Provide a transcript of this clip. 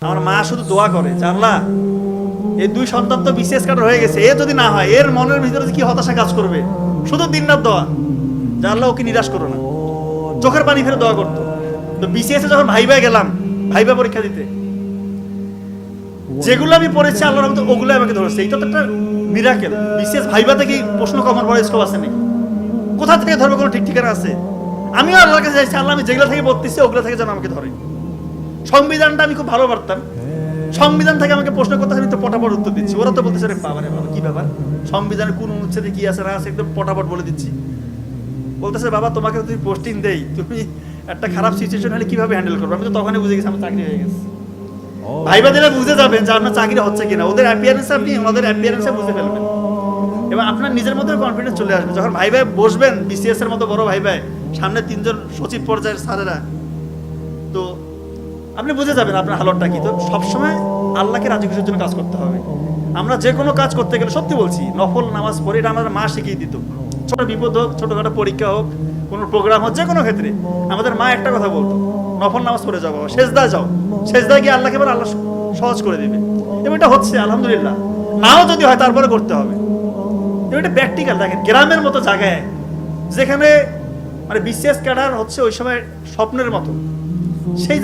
আমার মা শুধু দোয়া করে যে আল্লাহ এই দুই সন্তান তো বিসিএস ক্যাডার হয়ে গেছে, এ যদি না হয় এর মনের ভিতরে কি হতাশা কাজ করবে। শুধু দিনরাত দোয়া যে আল্লাহ ওকে নিরাশ করো না, চোখের পানি ফেলে দোয়া করতো। তো বিসিএস এ যখন ভাইবা গেলাম, ভাইবা পরীক্ষা দিতে, যেগুলো আমি পড়েছি আল্লাহর রহমতে ওগুলো আমাকে ধরেছে। এইটা তো একটা মিরাকেল। বিসিএস ভাইবা থেকে প্রশ্ন কমার পরে স্কোপ আছে নাকি? কোথা থেকে ধরবে, কোনো ঠিক ঠিকানা আছে? আমিও আল্লাহর কাছে চাইছি আল্লাহ আমি যেগুলো থেকে পড়তেছি ওগুলো থেকে যেন আমাকে ধরে। সংবিধানটা আমি খুব ভালো পারতাম, সংবিধান থেকে আমাকে প্রশ্ন করতে আমি তো পটাপট উত্তর দিচ্ছি। ওরা তো বলতেছে রে বাবা রে বাবা কি ব্যাপার, সংবিধানের কোন অনুচ্ছেদে কি আছে না আছে একদম পটাপট বলে দিচ্ছি। বলতেছে বাবা তোমাকে যদি পোস্টিং দেই তুমি একটা খারাপ সিচুয়েশন হলে কিভাবে হ্যান্ডেল করবে। আমি তো তখনই বুঝে গেছি আমার চাকরি হয়ে গেছে। ভাইবা দিলে বুঝে যাবেন যে আপনার চাকরি হচ্ছে কিনা, ওদের অ্যাপিয়ারেন্সে আপনি ওদের অ্যাপিয়ারেন্সে বুঝে ফেলবেন এবং আপনার নিজের মধ্যে কনফিডেন্স চলে আসবে। যখন ভাইবায় বসবেন বিসিএস এর মতো বড় ভাইবায়, সামনে 3 জন সচিব পর্যায়ের স্যারেরা, তো আপনি বুঝে যাবেন আপনার হালতটা কি। তো সবসময় আল্লাহকে রাজি খুশির জন্য কাজ করতে হবে। আমরা যে কোনো কাজ করতে গেলে সত্যি বলছি নফল নামাজ পড়ে, এটা আমাদের মা শিখিয়ে দিত। ছোট বিপদ হোক, ছোটখাটো পরীক্ষা হোক, কোনো প্রোগ্রাম হোক, যে কোনো ক্ষেত্রে আমাদের মা একটা কথা বলতো, নফল নামাজ পড়ে যাও বাবা, সেজদায় যাও, সেজদায় গিয়ে আল্লাহকে বলে আল্লাহ সহজ করে দিবে। এবং এটা হচ্ছে আলহামদুলিল্লাহ। নাও যদি হয় তারপরে করতে হবে। এবং এটা প্র্যাকটিক্যাল। দেখেন গ্রামের মতো জায়গায় যেখানে মানে বিসিএস ক্যাডার হচ্ছে ওই সময় স্বপ্নের মতো, সেই